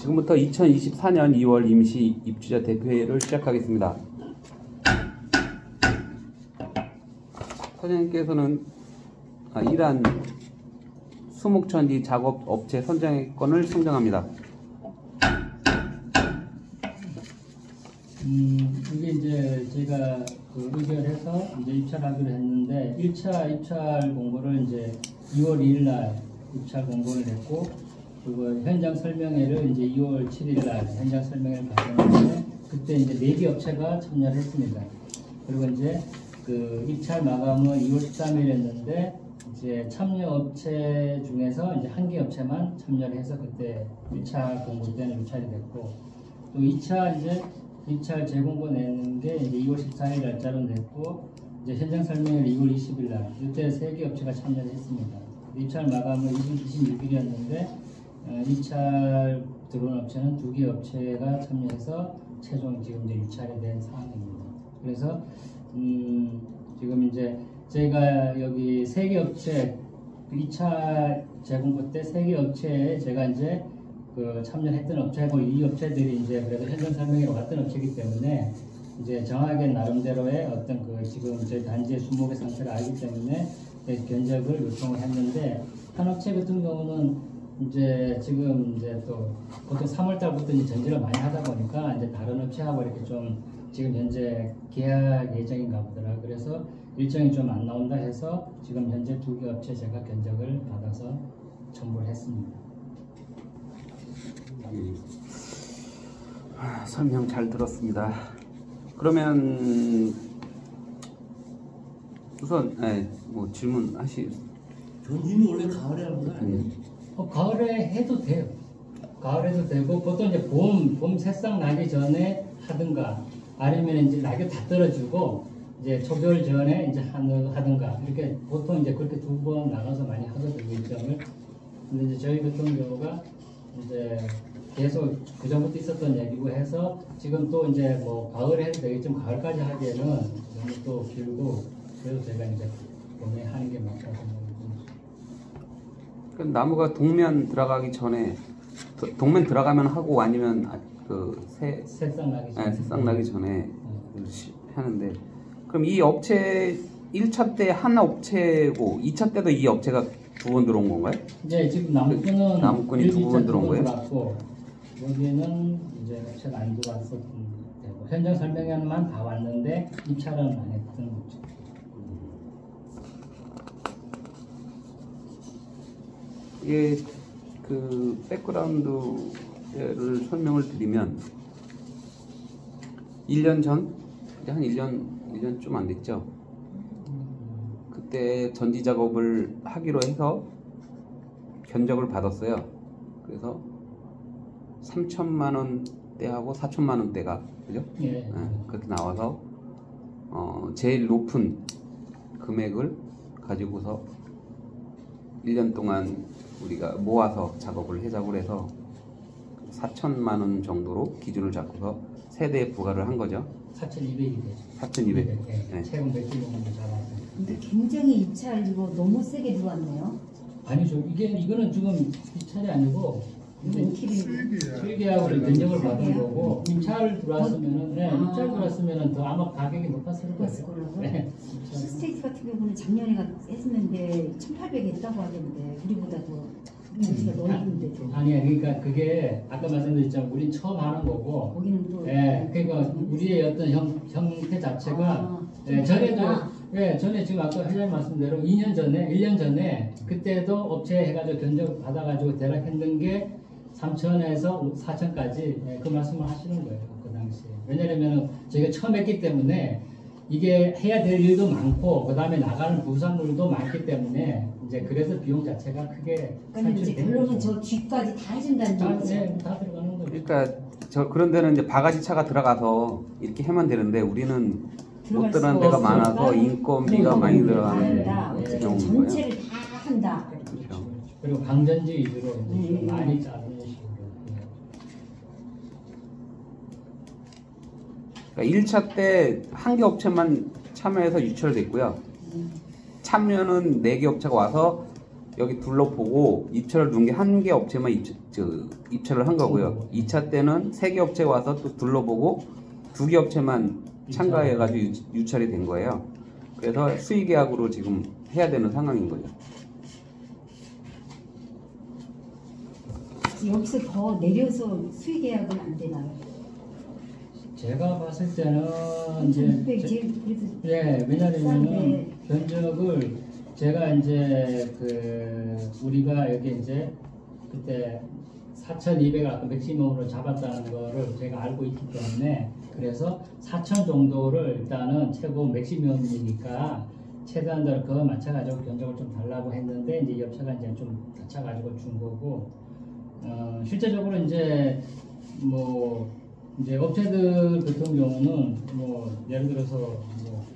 지금부터 2024년 2월 임시 입주자 대표회의를 시작하겠습니다. 사장님께서는 이란 수목천지 작업 업체 선정권을 선정합니다. 이게 이제 제가 의결해서 이제 입찰하기로 했는데 1차 입찰 공고를 이제 2월 2일 날 입찰 공고를 냈고, 그리고 현장 설명회를 이제 2월 7일 날 현장 설명회를 가졌는데, 그때 이제 4개 업체가 참여를 했습니다. 그리고 이제 그 입찰 마감은 2월 13일이었는데 이제 참여 업체 중에서 이제 1개 업체만 참여를 해서 그때 1차 공고 때는 입찰이 됐고, 또 2차 이제 입찰 재공고 내는 게 이제 2월 14일 날짜로 냈고, 이제 현장 설명회를 2월 20일 날 이때 3개 업체가 참여를 했습니다. 입찰 마감은 26일이었는데 입찰 들어온 업체는 2개 업체가 참여해서 최종 지금 이제 유찰이 된 상황입니다. 그래서 지금 이제 제가 여기 3개 업체 2차 재공고 때 3개 업체에 제가 이제 참여했던 업체고, 이 업체들이 이제 그래도 현장 설명회로 왔던 업체이기 때문에 이제 정확하게 나름대로의 어떤 지금 저희 단지의 수목의 상태를 알기 때문에 견적을 요청을 했는데, 한 업체 같은 경우는 이제 지금 이제 또 보통 3월달부터 이제 전지를 많이 하다 보니까 이제 다른 업체하고 이렇게 좀 지금 현재 계약 예정인가 보더라. 그래서 일정이 좀 안 나온다 해서 지금 현재 2개 업체 제가 견적을 받아서 첨부를 했습니다. 설명 잘 들었습니다. 그러면 우선 뭐 질문하시. 전지는 원래 가을에 하는 건 아니에요? 가을에 해도 돼요. 가을에도 되고, 보통 이제 봄 새싹 나기 전에 하든가, 아니면 이제 낙엽 다 떨어지고 이제 초겨울 전에 이제 하든가, 이렇게 보통 이제 그렇게 2번 나눠서 많이 하거든요, 일정을. 근데 이제 저희 같은 경우가 이제 계속 그 전부터 있었던 얘기고 해서 지금 또 이제 뭐 가을에 해도 되겠지만 가을까지 하기에는 너무 또 길고, 그래서 제가 이제 봄에 하는 게 맞다고 생각합니다. 그럼 나무가 동면 들어가기 전에, 동면 들어가면 하고, 아니면 새싹 나기 전에. 새싹 나기 전에 하는데, 그럼 이 업체 1차 때 한 업체고 2차 때도 이 업체가 2번 들어온 건가요? 네, 지금 나무꾼이 2번 들어온 거예요? 들어왔고, 여기는 이제 업체가 안 들어왔었고, 현장 설명회만 다 왔는데 입찰은 안 했던 거죠. 이게 백그라운드를 설명을 드리면 1년 전, 이제 한 1년 좀 안 됐죠. 그때 전지 작업을 하기로 해서 견적을 받았어요. 그래서 3천만 원대하고 4천만 원대가, 그죠? 예. 그렇게 나와서 제일 높은 금액을 가지고서 1년 동안 우리가 모아서 작업을 해자고 해서 4천만 원 정도로 기준을 잡고서 세대에 부과를 한 거죠. 4,200이 되죠. 4,200. 네. 최근 몇 킬로만 잡았어요. 근데 굉장히 입찰 이거 너무 세게 들어왔네요. 아니죠. 이거는 지금 입찰이 아니고 필계약을 견적을 받은 거고, 입찰 들어왔으면은 입찰 들어왔으면은 더 아마 가격이 높았을 거예요. 네. 스테이트 같은 경우는 작년에 했었는데 1,800 했다고 하던데 우리보다 더 우리가 넓은데도. 아니야, 그러니까 그게 아까 말씀드렸지만 우린 처음 하는 거고, 거기는 또 그러니까 우리의 어떤 형태 자체가 전에 지금 아까 회장님 말씀대로 2년 전에 1년 전에 그때도 업체 해가지고 견적 받아가지고 대략 했는 게 3천에서 4천까지 그 말씀을 하시는 거예요, 그 당시에. 왜냐하면 저희가 처음 했기 때문에 이게 해야 될 일도 많고, 그 다음에 나가는 부산물도 많기 때문에 이제 그래서 비용 자체가 크게 이제 결론은 저 뒤까지 다 해준다는 얘기죠. 네, 다 들어가는 거죠. 그러니까 그런 데는 이제 바가지 차가 들어가서 이렇게 하면 되는데, 우리는 못 들어가는 데가 많아서 인건비가 많이 들어가는 어쨌든 경우인 전체를 거예요. 다 한다. 그렇죠. 그리고 강전지 위주로 이제 좀 많이 짜는 식으로. 그러니까 1차 때 한 개 업체만 참여해서 유찰됐고요. 참여는 4개 업체가 와서 여기 둘러보고 입찰을 누른 게 한 개 업체만 입찰을 한 거고요. 2차 때는 3개 업체가 와서 또 둘러보고 2개 업체만 참가해가지고 유찰이 된 거예요. 그래서 수의계약으로 지금 해야 되는 상황인 거죠. 여기서 더 내려서 수의계약은 안 되나요? 제가 봤을 때는 3,600 제일 그래도 예, 왜냐면은 싼데. 견적을 제가 이제 우리가 여기 이제 그때 4,200을 아까 맥시멈으로 잡았다는 거를 제가 알고 있기 때문에 그래서 4,000 정도를 일단은 최고 맥시멈이니까 최대한 그거 맞춰가지고 견적을 좀 달라고 했는데 이제 업체가 이제 좀 다쳐가지고 준 거고 실제적으로 이제 이제 업체들 같은 경우는 예를 들어서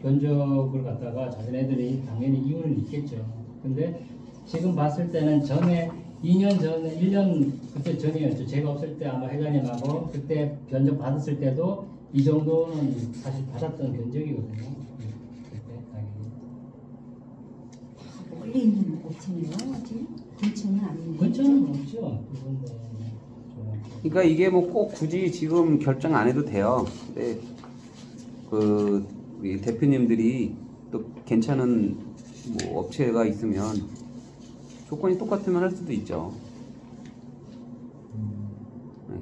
견적을 갖다가 자기네들이 당연히 이유는 있겠죠. 근데 지금 봤을 때는 전에 2년 전에 1년 그때 전이었죠. 제가 없을 때 아마 회장님하고 그때 견적 받았을 때도 이 정도는 사실 받았던 견적이거든요. 그때 가격이. 멀리 있는 업체네요. 지금 근처는 아니네요. 근처는 없죠. 그런데 그러니까 이게 뭐 꼭 굳이 지금 결정 안 해도 돼요. 근데 우리 대표님들이 또 괜찮은 업체가 있으면 조건이 똑같으면 할 수도 있죠. 네.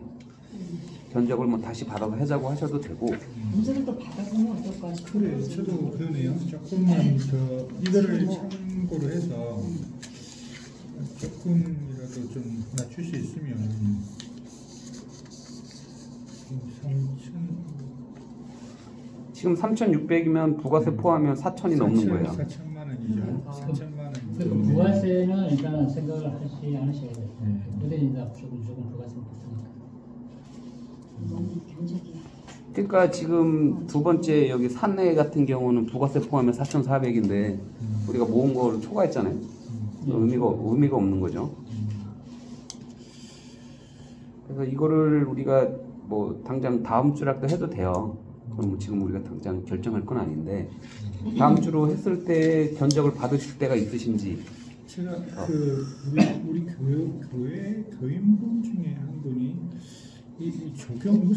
견적을 다시 받아서 하자고 하셔도 되고. 견적을 또 받아보면 어떨까 싶어요. 그래, 저도 그러네요. 조금만 더 이거를 참고로 해서 조금이라도 좀 낮출 수 있으면 3,000 지금 3,600이면 부가세 포함하면 4,000이 넘는 거예요. 4천만 원이죠. 4천만 원. 그리고 부가세는 일단은 생각을 하지 않으셔야 돼요. 근데 이제 무조건 부가세 붙으니까. 너무 견적이. 그러니까 지금 두 번째 여기 산내 같은 경우는 부가세 포함하면 4,400인데 우리가 모은 거를 초과했잖아요. 의미가 없는 거죠. 그래서 이거를 우리가 당장 다음 주라도 해도 돼요. 그럼 지금 우리가 당장 결정할 건 아닌데 다음 주로 했을 때 견적을 받으실 때가 있으신지. 제가 우리 교회 교인분 중에 한 분이 이 조경을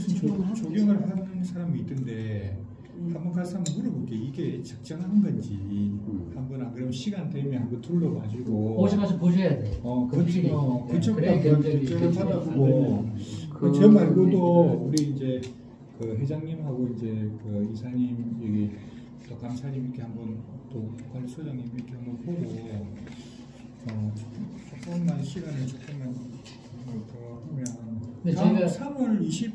하는 사람이 있던데 한번 가서 한번 물어볼게. 이게 적정한 건지 한번 안 그러면 시간 되면 한번 둘러봐주고 오셔서 보셔야 돼요. 그쪽도 그래, 결정을 받아보고 저 말고도 우리 이제 회장님하고 이제 이사님 여기 또 감사님 이렇게 한번 또 관리소장님 이렇게 한번 보고 조금만 시간을 조금만 더 하면 3월 20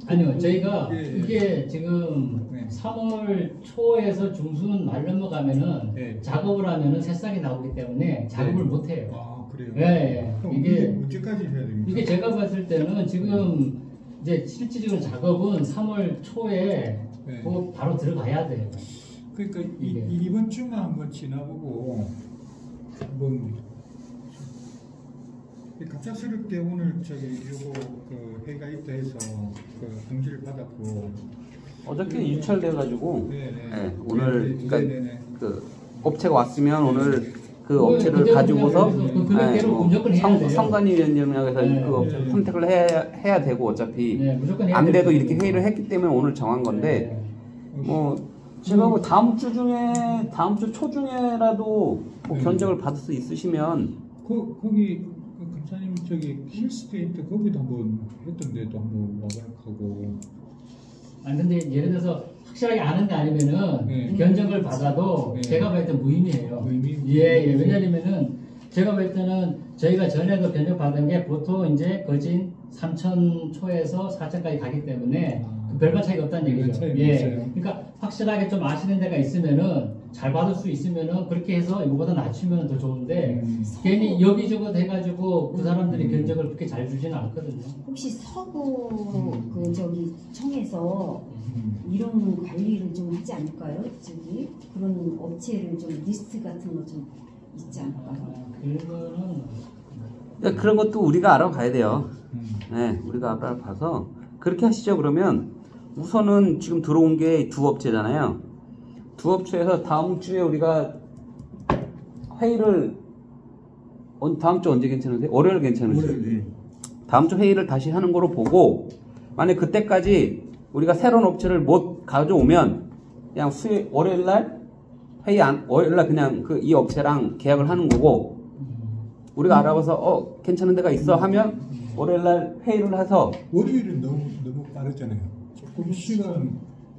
아니요, 저희가 예. 이게 지금 네. 3월 초에서 중순 말 넘어가면은 네. 작업을 하면은 새싹이 나오기 때문에 작업을 못 해요. 아 그래요? 예. 그럼 이게 언제까지 해야 됩니까? 이게 제가 봤을 때는 지금 이제 실질적인 작업은 3월 초에 네. 바로 들어가야 돼요. 그러니까 이게. 이번 주만 한번 지나보고 한번 갑작스럽게 오늘 요거 회의가 있다 해서 공지를 받았고 어저께 유찰돼가지고 네네. 오늘 네네. 그러니까 네네. 업체가 왔으면 오늘 그 그거 업체를 그대로 가지고서 그냥 그대로 공격을 해야 돼요. 성관위원장에서 네. 그 업체 네. 선택을 해야 되고 어차피 네, 무조건 해야 안 돼도 돼요. 이렇게 회의를 했기 때문에 오늘 정한 건데 제가 다음 주 초중에라도 견적을 받을 수 있으시면 거기 감사님 힐스테이트 거기도 한번 했던데도 한번 와가지고 아니 근데 예를 들어서 확실하게 아는 게 아니면은 네. 견적을 받아도 네. 제가 볼 때 무의미해요. 무의미? 예. 왜냐면은 제가 볼 때는 저희가 전에도 견적 받은 게 보통 이제 거진 3천 초에서 4천까지 가기 때문에 별반 차이가 없다는 얘기죠. 별 차이가 예. 없어요. 그러니까 확실하게 좀 아시는 데가 있으면은 잘 받을 수 있으면은 그렇게 해서 이거보다 낮추면 더 좋은데 괜히 여기저기 해가지고 그 사람들이 견적을 그렇게 잘 주지는 않거든요. 혹시 서구 청에서 이런 관리를 좀 하지 않을까요? 그런 업체를 좀 리스트 같은 거 좀 있지 않을까요? 그거는 그러니까 그런 것도 우리가 알아봐야 돼요. 네, 우리가 알아봐서 그렇게 하시죠. 그러면 우선은 지금 들어온 게 두 업체잖아요. 두 업체에서 다음 주에 우리가 회의를 다음 주 언제 괜찮으세요? 월요일 괜찮으세요? 월요일. 다음 주 회의를 다시 하는 거로 보고 만약 그때까지 우리가 새로운 업체를 못 가져오면 그냥 월요일 날 월요일 날 그냥 이 업체랑 계약을 하는 거고 우리가 알아봐서 괜찮은 데가 있어 하면 월요일 날 회의를 해서 월요일은 너무 빠르잖아요. 조금 시간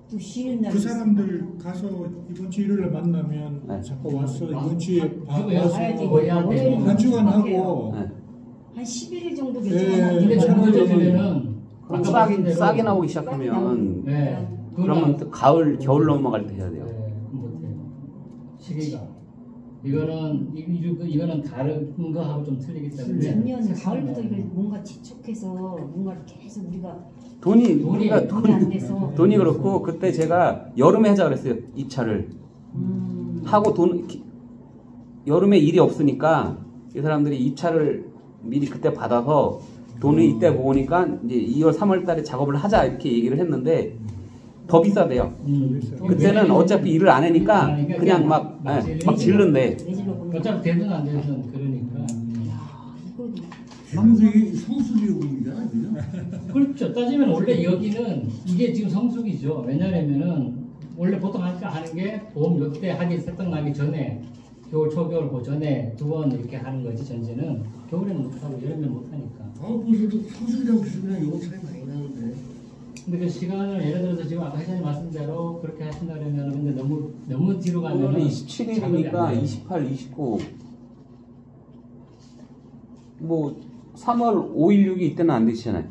또 쉬는 날 그 사람들 가서 이번 주 일요일에 만나면 네. 잠깐 와서 이번 주에 와서 해야 돼. 한 주간 하고 네. 한 11일 정도 네. 근데 괜찮은데 좀 늦어지면은 그럼 싸게 나오기 시작하면 네. 그러면 또 겨울 넘어갈 때 해야 돼요. 네, 못해요. 시기가 이거는 다른 거하고 좀 틀리기 때문에 작년 가을부터 이걸 뭔가 재촉해서 뭔가를 계속 우리가 돈이 안 돼서 돈이 그렇고 그때 제가 여름에 하자 그랬어요. 입찰을 하고 여름에 일이 없으니까 이 사람들이 입찰을 미리 그때 받아서 돈을 이때 모으니까 이제 2월 3월 달에 작업을 하자 이렇게 얘기를 했는데 더 비싸대요. 그때는 어차피 일을 안 하니까 그냥 막 질른대. 내질러 보는 어차피 되든 안 되든 그러니까 이거 성수기용이잖아, 그죠? 그렇죠. 따지면 원래 여기는 이게 지금 성수기죠. 왜냐면은 원래 보통 하는 게 봄 요때 하기 세탁나기 전에 겨울 초겨울 그 전에 2번 이렇게 하는 거지. 전제는 겨울에는 못하고 여름에는 못하니까. 보셔도 성수기랑 비슷한 요금 차이 많이 나는데. 근데 그 시간을 예를 들어서 지금 아까 회장님 말씀대로 그렇게 하신다면 근데 너무 뒤로 가면 오늘 27일이니까 28, 29 뭐 3월 5일, 6일 이때는 안 되시잖아요.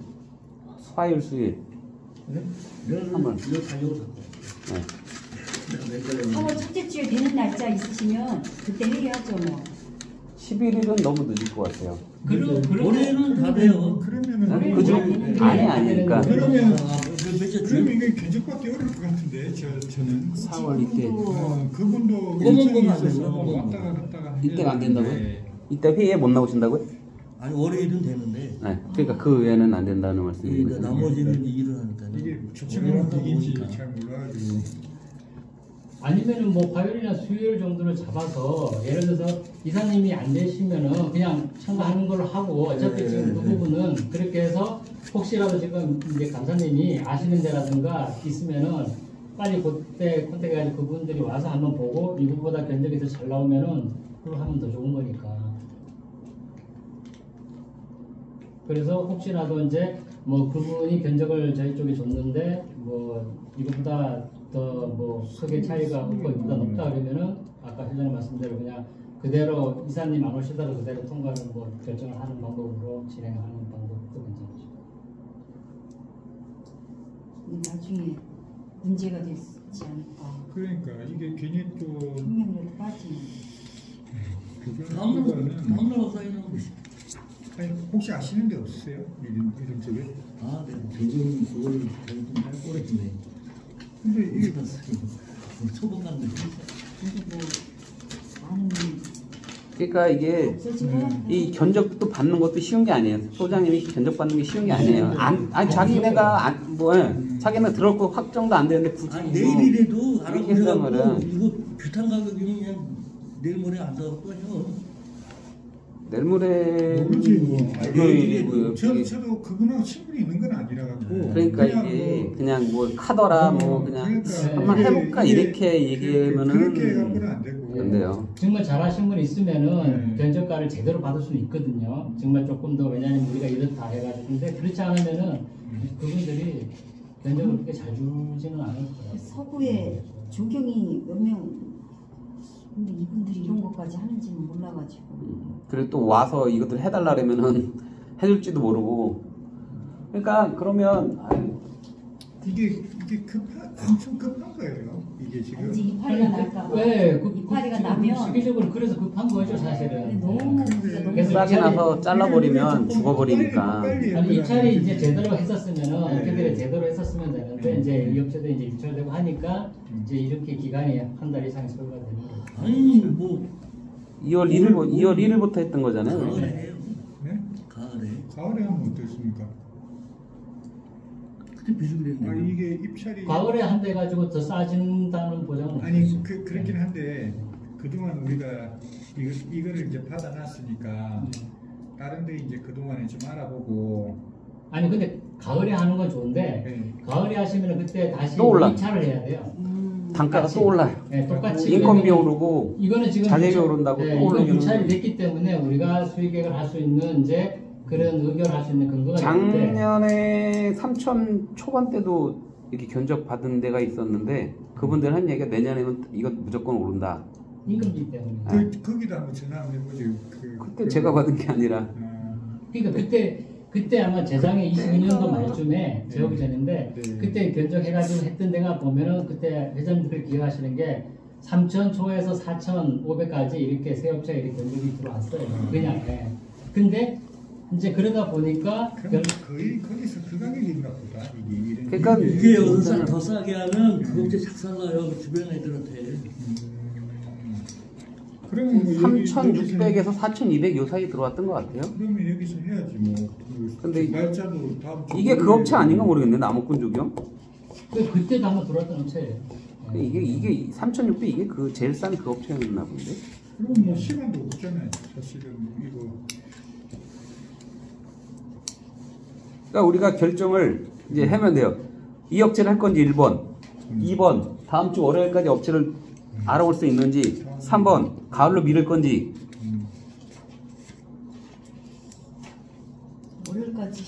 화요일, 수요일. 내가 한번. 다녀오셨고. 네. 3월 첫째 주에 되는 날짜 있으시면 그때 회의하죠 뭐. 11일은 너무 늦을 것 같아요. 올해는 다 돼요. 그러면은 그죠? 아니니까. 그러면 몇째 그럼 이게 견적받기 어려울 것 같은데 저는 4월 이때 그분도 검은 일정이 거만 있어서 되죠, 검은 거. 왔다가 갔다가 이때가 안 된다고요? 네. 이때 회의에 못 나오신다고요? 아니 월요일은 되는데. 네. 그러니까 그 외에는 안 된다는 그러니까 말씀이거든요. 나머지는 일을 하니까요. 이게 주청하는 얘기인지 잘 몰라가지고 아니면은 뭐 화요일이나 수요일 정도를 잡아서 예를 들어서 이사님이 안 되시면은 그냥 참가하는 걸로 하고 어차피 네, 지금 그 네. 부분은 그렇게 해서 혹시라도 지금 이제 감사님이 아시는 데라든가 있으면은 빨리 그때 컨택해가지고 그분들이 와서 한번 보고 이거보다 견적이 더 잘 나오면은 그걸 하면 더 좋은 거니까. 그래서 혹시라도 이제 뭐 그분이 견적을 저희 쪽에 줬는데 뭐 이거보다 더 뭐 크게 차이가 없고 이보다 높다 그러면은 아까 회장님 말씀대로 그냥 그대로 이사님 안 오시더라도 그대로 통과를 뭐 결정을 하는 방법으로 진행하는 방법도 괜찮죠. 나중에 문제가 되지 않을까. 그러니까 이게 괜히 또 생명력이 빠지는. 다음날 사인하고 아니, 혹시 아시는 데 없으세요? 이런 쪽에? 네. 지금 그걸 좀 할 거랬네. 근데 이게 초봉 갔는데. 근데 뭐 많은 그러니까 이게 없어지면 이 견적도 받는 것도 쉬운 게 아니에요. 소장님이 견적 받는 게 쉬운 게 아니에요. 아니 자기네가 자기네 들어올 거 확정도 안 되는데 굳이 아니 뭐 내일이라도 이렇게 한단 알아보려고 말이야. 이거 규탄 가격이면 그냥 내일 모레 안 나왔거든요. 내일 모레 모르지 뭐. 내일이라도 저도 그분하고 친분이 있는 건 아니라 갖고 그러니까 이게 그냥 뭐 카더라 뭐 그냥 그러니까 한번 이게- 해볼까 이게 이렇게 얘기하면은 그렇게 해갖고는 안 되고 안 돼요. 정말 잘하신 분 있으면은 네. 견적가를 제대로 받을 수는 있거든요. 정말 조금 더 왜냐하면 우리가 이렇다 해가지고 근데 그렇지 않으면은 그분들이 견적을 그렇게 잘 주지는 않을 거예요. 서구에 조경이 몇 명. 근데 이분들이 이런 것까지 하는지는 몰라가지고. 그리고 또 와서 이것들 해달라면은 해줄지도 모르고. 그러니까 그러면 이게 엄청 급한 거예요. 이게 지금 왠지 이파리가 날까봐. 네, 이파리가 지금 나면 시기적으로 그래서 급한 거죠 사실은. 너무 우리가 너무 그래서 싸게 나서 잘라버리면 이게 죽어버리니까. 빨리 아니 해야 입찰이 되는데. 이제 제대로 했었으면은 네. 이렇게 제대로 했었으면 되는데 이제 이 업체도 이제 입찰되고 하니까 이제 이렇게 기간이 한 달 이상이 소요가 되는 거예요. 아니 뭐 2월 1일부터 했던 거잖아요. 가을에 해요. 네? 가을에. 가을에 하면 어떻습니까? 그때 비수그랬네. 이게 입찰이 과거에 한 대 가지고 더 싸진다는 보장은 아니 없었죠. 그렇긴 한데 그동안 우리가 이거를 이제 받아놨으니까 다른 데 이제 그동안에 좀 알아보고 아니 근데 가을에 하는 건 좋은데 네. 가을에 하시면 그때 다시 또 올라. 입찰을 해야 돼요. 단가가 똑같이. 또 올라요. 네, 똑같이. 인건비 왜냐면 오르고 이거는 지금 자재비 유찰- 오른다고 네, 또 이건 오르기는 유찰이 됐기 때문에 우리가 수익액을 할 수 있는 이제 그런 의결할 수 있는 근거가 있는데 작년에 3천 초반대도 이렇게 견적 받은 데가 있었는데 그분들 한 얘기가 내년에는 이거 무조건 오른다. 임금비 때문에. 거기도 한번 전화 한번 해보죠. 그때 제가 받은 게 아니라 그러니까 그때 아마 재작년 22년도 말쯤에 재오기 전인데 네. 그때 견적해가지고 했던 데가 보면은 그때 회장님들 기억하시는 게 3천 초에서 4,500까지 이렇게 세 업체가 이렇게 견적이 들어왔어요. 그냥. 예. 근데 이제 그러다 보니까 그럼 거의 거기서 그 가격인가 보다. 이게 이런 그러니까 이게 여기서 더 싸게 하면 그 업체 작살나요. 주변 애들한테. 그러면 뭐 3,600에서 4,200 요 사이 들어왔던 것 같아요. 그러면 여기서 해야지 뭐. 근데 날짜도 다음 주 이게 그 업체 아닌가 모르겠네. 나무꾼 조경. 그때도 한번 들어왔던 업체예요. 이게 3,600 이게 그 제일 싼 그 업체였나 본데. 그럼 뭐 시간도 없잖아요. 사실은 이거 그러니까 우리가 결정을 이제 하면 돼요. 이 업체를 할 건지 1번, 2번 다음 주 월요일까지 업체를 알아볼 수 있는지, 3번 가을로 미룰 건지. 월요일까지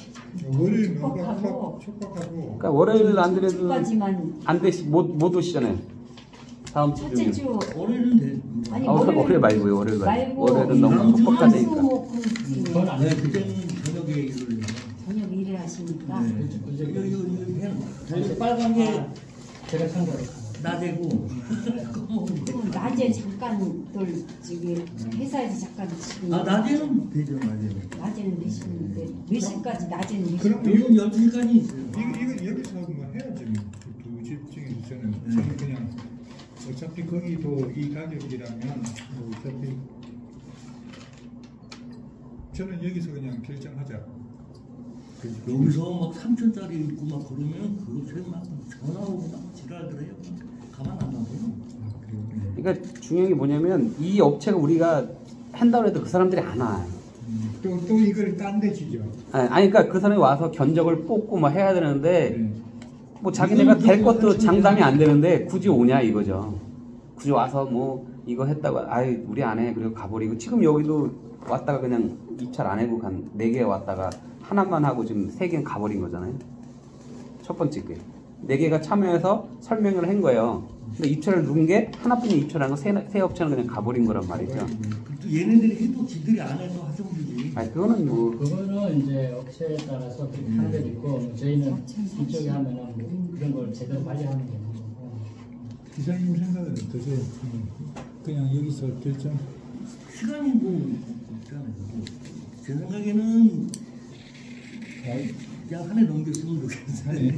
월요일 촉박하고 촉박하고 그러니까 월요일 안 되려도 주까지만 안 되시 못 오시잖아요. 다음 주 첫째 중에. 주 올해는 돼. 아니 아, 월요일 말고요. 월요일 말고 월요일은 너무 뻑뻑하니까. 그건 안 네, 돼요. 그때는 저녁에 일을 해요. 저녁 일을 하시니까 네. 그죠. 이거 해요. 빨간 게 제가 참고로. 낮에고 그럼 낮에 잠깐 또 저기 회사에서 잠깐 지금 낮에는 되죠. 낮에는 되시는데 몇 시까지 낮에는 몇 그럼 시까지? 이건 12시까지 있어요. 이거 여기서 뭐 해야지 두 집 중에서 저는 그냥 어차피 거기도 이 가격이라면 뭐 어차피 저는 여기서 그냥 결정하자. 여기서 막 3천짜리 있고 막 그러면 그 업체 막 전화 오고 막 지랄들 해요. 가만 안 놔둬요. 그러니까 중요한 게 뭐냐면 이 업체가 우리가 한다고 해도 그 사람들이 안 와요. 또 이걸 딴 데 지죠. 아니 그러니까 그 사람이 와서 견적을 뽑고 뭐 해야 되는데 네. 뭐 자기네가 될 것도 장담이 안 되는데 굳이 오냐 이거죠. 굳이 와서 뭐 이거 했다고 아이 우리 안 해 그리고 가버리고 지금 여기도 왔다가 그냥 입찰 안 하고 간 4개 왔다가 하나만 하고 지금 3개는 가버린 거잖아요. 첫 번째 게 4개가 참여해서 설명을 한 거예요. 근데 입찰을 누른 게 하나뿐인 입찰한 거 세 업체는 그냥 가버린 거란 말이죠. 또 얘네들이 해도 지들이 안 해도 하정주지. 아니 그거는 뭐 그거는 이제 업체에 따라서 그렇게 하는 데도 있고 저희는 이쪽에 하면은 뭐 그런 걸 제대로 관리하는 게 있는 거고. 기사님 생각은 어떠세요? 그냥 여기서 결정. 시간이 뭐 있잖아요. 제 생각에는 그냥 한 해 넘겼으면 좋겠어요.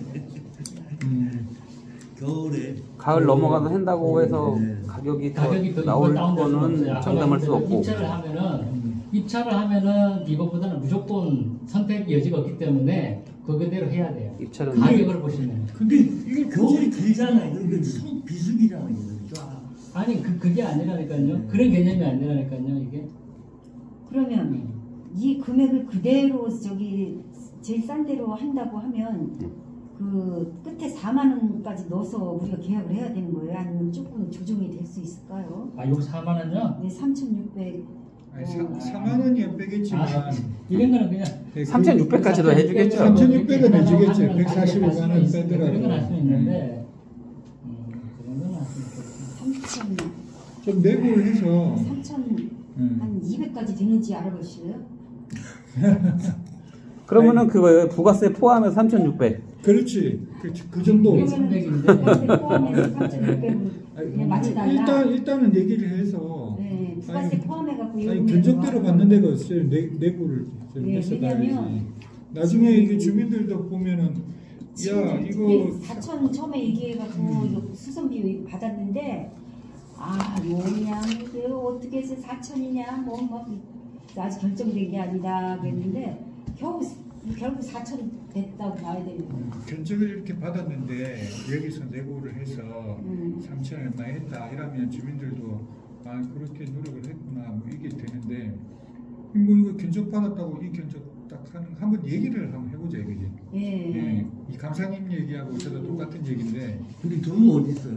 겨울에 가을 넘어가도 한다고 해서 네. 가격이 더 가격이 더 나올 다운될 수는 거는 없어요. 장담할 수 없고. 입찰을 하면은 이것보다는 무조건 선택 여지가 없기 때문에 그거대로 해야 돼요. 입찰은 가격을 보시면. 근데 이게 겨울이 길잖아요. 이게 비수기잖아요. 쫙. 아니 그게 아니라니까요. 그런 개념이 아니라니까요. 이게. 그러면 이 금액을 그대로 저기 제일 싼 데로 한다고 하면 그 끝에 4만 원까지 넣어서 우리가 계약을 해야 되는 거예요? 아니면 조금 조정이 될 수 있을까요? 아 이거 4만 원요? 네, 3,600 아니, 4만 원이야 빼겠지만 이런 거는 그냥 3,600까지도 해주겠죠. 3,600은 해주겠죠. 145만 원 빼더라도. 그런 건 할 수 있는데 그런 건 할 수 있겠죠. 3,000 좀 내고를 해서 3,000 한 200까지 되는지 알아보실래요? 그러면은 그거예요. 부가세 포함해서 3,600. 그렇지. 그 정도. 그러면- 부가세 포함해서 3,600으로 그냥 맞춰달라. 일단은 얘기를 해서 네, 부가세 포함해갖고 아니 견적대로 받는 데가 있어요. 내고를 좀 네, 해서 왜냐면 봐야지. 나중에 이게 주민들도 보면은 야 이거 4천 처음에 얘기해갖고 이거 수선비 받았는데 뭐냐 이게 어떻게 해서 4천이냐 뭐 아직 결정된 게 아니다 그랬는데 결국 4천 됐다고 봐야 되는 거예요. 견적을 이렇게 받았는데 여기서 내고를 해서 3천 얼마 했다 이러면 주민들도 아 그렇게 노력을 했구나 뭐 이게 되는데 뭐 이거 견적 받았다고 이 견적 딱 하는 한번 얘기를 한번 해보자 이거지. 예. 네, 이 감사님 얘기하고 저도 똑같은 얘기인데 우리 돈은 어디 있어요?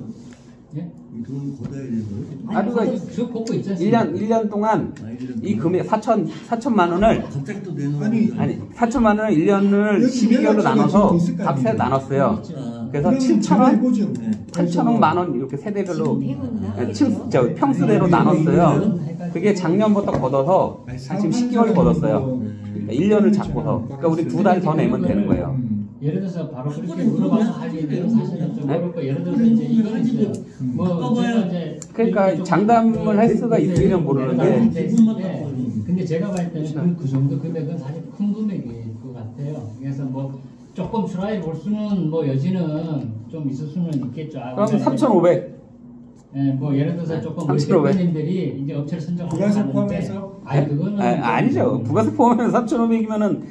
예? 이 돈 거둬야 되는 거예요? 아, 그거 저 걷고 있지 않습니까? 1년 동안 아, 이런 이 돈. 금액 4천만 원을 갑자기 또 내놓은 아니, 거야? 아니 4천만 원을 1년을 여기 12개월로 연락처가 나눠서 지금 있을 거 값에 아니에요. 나눴어요. 아, 그래서 그러면 7천 전화해 원, 보죠. 네. 8천원, 만원 이렇게 세대별로 지금 100원 저 평수대로 나눴어요. 그게 작년부터 걷어서 한 지금 10개월 걷었어요. 그러니까 1년을 잡고서. 그러니까 우리 2달 더 내면 되는 거예요. 예를 들어서 바로 그렇게 물어봐서 하기는 사실은 좀 네? 어렵고 예를 들어서 이제 이거 있어요. 뭐 제가 이제 그러니까 좀 장담을 할 수가 그 있으면 모르는데 근데 제가 봤을 때는 그 정도 금액은 사실 큰 금액일 것 같아요. 그래서 뭐 조금 추라해 볼 수는 뭐 여지는 좀 있을 수는 있겠죠. 아, 그럼 우리가 이제 3,500. 예, 뭐 예를 들어서 조금 우리 3,500. 대표님들이 이제 업체를 선정하고 부가세 하는데 포함해서? 아니 그거는 아니죠. 부가세 포함하면 3,500이면은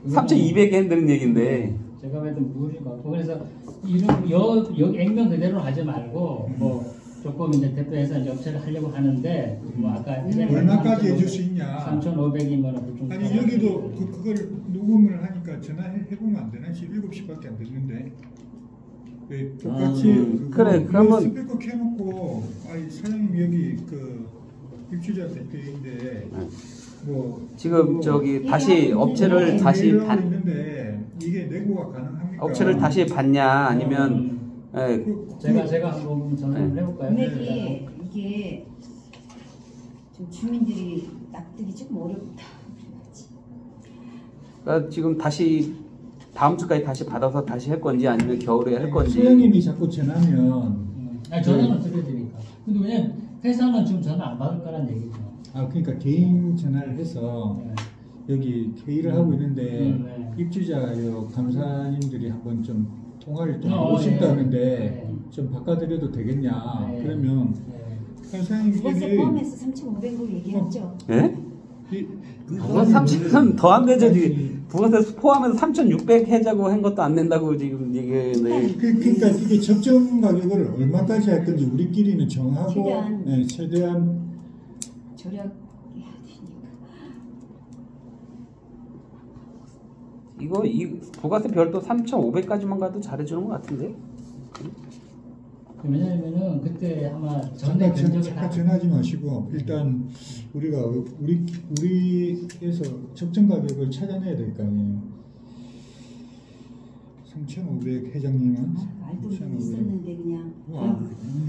3,200에 한다는 얘기인데. 제가 봐도 무리가 없고 그래서 이런 여 액면 그대로 하지 말고 뭐 조금 이제 대표해서 이제 업체를 하려고 하는데 뭐 아까 얼마까지 해줄 수 있냐? 3,500이면 좀 아니 여기도 그걸 녹음을 하니까 전화해보면 안 되나? 17시밖에 안 됐는데 왜 똑같이 그래, 그러면- 스피커 켜놓고 아니 사장님 여기 그 입주자 대표인데 뭐 지금 그거 저기 다시 업체를 다시 메일하고 반, 있는데 이게 내고가 가능합니까? 업체를 다시 받냐 아니면 예, 제가 한번 전화를 해볼까요? 금액이 이게 좀 주민들이 납득이 조금 어렵다. 그러니까 지금 다시 다음 주까지 다시 받아서 다시 할 건지 아니면 겨울에 할 건지. 소장님이 자꾸 전하면 아니 전화는 드려드리니까. 근데 왜냐면 회사는 지금 전화 안 받을 거란 얘기죠. 아 그러니까 개인 전화를 해서 네. 여기 회의를 하고 있는데 네. 입주자요 감사님들이 한번 좀 통화를 좀 하고 네. 싶다는데 네. 좀 바꿔드려도 되겠냐 네. 그러면 네. 부가세 사장님들이 포함해서 3,500으로 얘기했죠. 예? 이- 부가세 3,000원 더 안 되죠 지금. 부가세 포함해서 3,600 해자고 한 것도 안 된다고 지금 얘기했는데. 그러니까 이게 적정 가격을 얼마까지 할 건지 우리끼리는 정하고 최대한. 네, 최대한 절약해야 되니까. 이거 이 부가세 별도 3,500까지만 가도 잘해주는 것 같은데. 왜냐면은 그때 아마 전에 견적을 잠깐 전하지 마시고 일단 우리가 우리에서 적정 가격을 찾아내야 될 거 아니에요. 3,500 회장님은 말도 3,500. 있었는데 그냥 와,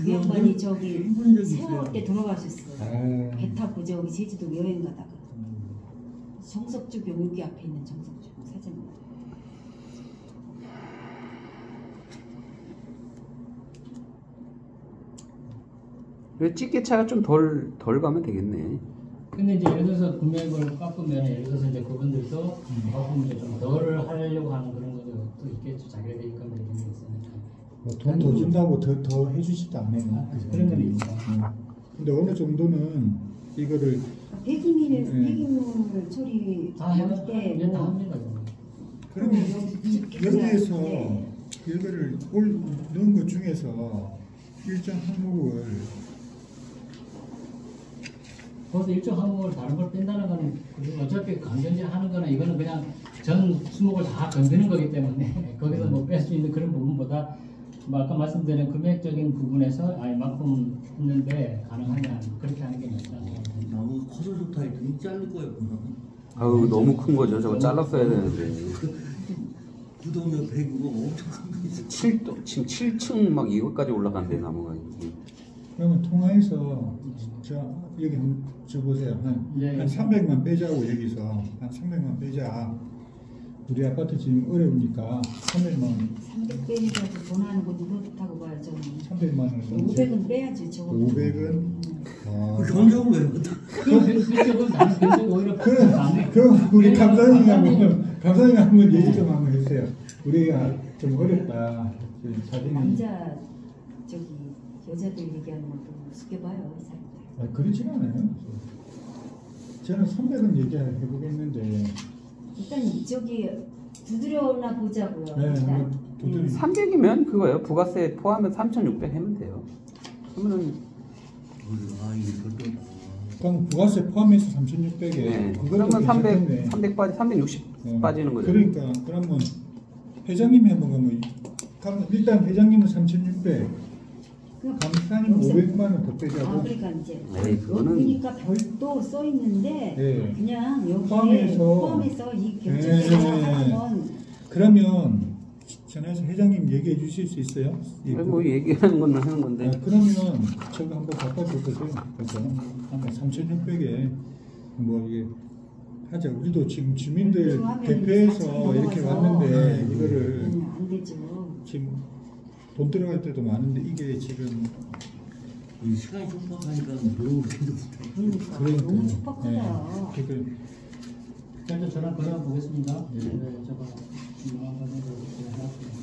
그 양반이 저기 힘든 적이 세월 있어요. 때 돌아가셨어요. 아, 배 타고 저기 제주도 여행 가다가 정석주 여기 앞에 있는 정석주 사장님. 찌개차가 좀 덜 가면 되겠네. 근데 이제 예를 들어서 금액을 깎으면 예를 들어서 이제 그분들도 조금 이제 좀 덜 하려고 하는 그런 것도 또 있겠죠. 자기가 대입금 이런 게 있으니까. 돈 더 준다고 더 해주지도 않네요. 그런 건 있죠. 근데 어느 정도는 이거를 폐기물 네. 폐기물 처리 다 해볼 할 때 때 이제 다 뭐 합니다. 저는. 그러면 여기에서 네. 이거를 넣은 것 중에서 일정 항목을 거기서 일정 항목을 다른 걸 뺀다는 거는 그리고 어차피 강변제 하는 거는 이거는 그냥 전 수목을 다 건드는 거기 때문에 거기서 뭐 뺄 수 있는 그런 부분보다 뭐 아까 말씀드린 금액적인 부분에서 아 이만큼 했는데 가능하냐 그렇게 하는 게 낫다. 나무 커서 좋다 했더니 자를 거였구나. 아우 너무 큰 거죠. 저거 잘랐어야 되는데. 구덩이 옆에 그거 엄청 큰 거 있어. 지금 7층 막 이거까지 올라간대 나무가. 그러면 통화해서 저 여기 한번 줘보세요. 네. 한 300만 빼자고 여기서 한 300만 빼자. 우리 아파트 지금 어려우니까 300만 300배니까 돈 하는 거 누구부터고 봐요 저는. 300만 원을 500은 빼야지 저거. 500은 그 견적을 왜 못해? 그쪽은 나는 굉장히 오히려 안 해. 그 우리 감사님 한번 얘기 좀 한번 해주세요. 우리가 좀 어렵다. 자기는 남자 저기 여자들 얘기하는 것도 숙여봐요 이 사람들. 그렇진 않아요. 저는 300은 얘기해보겠는데 일단 저기 두드려나 보자고요. 네, 일단. 한번 두드려. 300이면 그거예요. 부가세 포함해서 3,600 하면 돼요. 그러면은 아 이게 그것도 그럼 부가세 포함해서 3,600에 네. 그것도 그러면 300, 괜찮겠네. 300 빠지 360 어, 빠지는 거죠. 그러니까 그러면 회장님이 한번 가면 그럼 일단 회장님은 3,600, 감사님 500만 원 더 아 빼자고. 그러니까 이제 에이, 그거는- 보니까 별도 써 있는데 네. 그냥 여기에 포함해서. 포함해서 이 네. 결정을 하면 그러면 전화해서 회장님 얘기해 주실 수 있어요? 뭐 얘기하는 건 하는 건데. 그러면 저거 한번 바꿔줄 거세요. 그래서 3,600에 뭐 이게 하자. 우리도 지금 주민들 하면 대표해서 4,000 이렇게 넘어서. 왔는데 이거를 안 되죠. 지금 돈 들어갈 때도 많은데 이게 지금 이 시간이 촉박하니까 물어보기도 못해. 그러니까 너무 촉박하다. 그러니까 일단 전화 걸어 보겠습니다. 네, 저거 중요한 거는 이렇게 해놨습니다.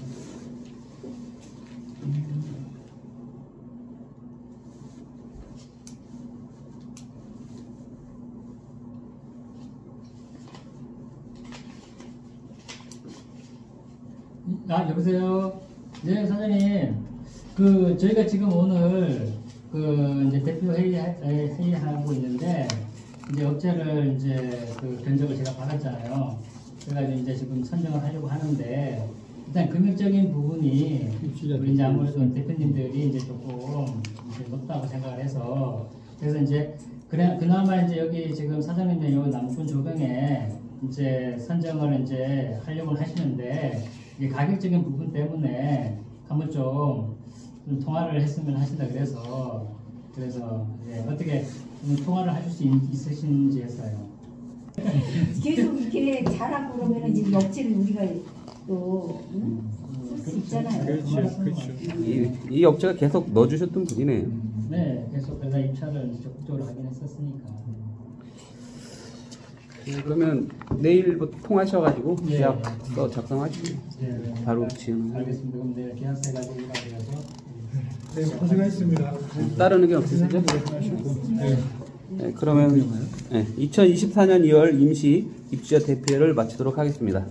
아 여보세요. 네 사장님. 그 저희가 지금 오늘 그 이제 대표 회의하고 있는데 이제 업체를 이제 그 견적을 제가 받았잖아요. 그래가지고 이제 지금 선정을 하려고 하는데 일단 금액적인 부분이 우리 이제 아무래도 대표님들이 이제 조금 이제 높다고 생각을 해서 그래서 이제 그래 그나마 이제 여기 지금 사장님의 요 남군 조경에 이제 선정을 이제 하려고 하시는데 이 가격적인 부분 때문에 한번 좀 통화를 했으면 하신다 그래서 예, 어떻게 좀 통화를 하실 수 있으신지 했어요. 계속 이렇게 잘하고 그러면 이제 업체를 우리가 또 쓸 수 있잖아요. 그렇죠, 그렇죠. 이 업체가 계속 넣어주셨던 분이네요. 네, 계속 내가 입찰을 적극적으로 하긴 했었으니까. 그러면 내일부터 통하셔가지고 예. 계약서 작성하시고 네, 바로 지금 알겠습니다. 그럼 내가 계약서 가지고 가서 네, 고생하셨습니다. 다른 의견 없으시죠? 네. 네, 그러면 2024년 2월 임시 입주자 대표를 마치도록 하겠습니다.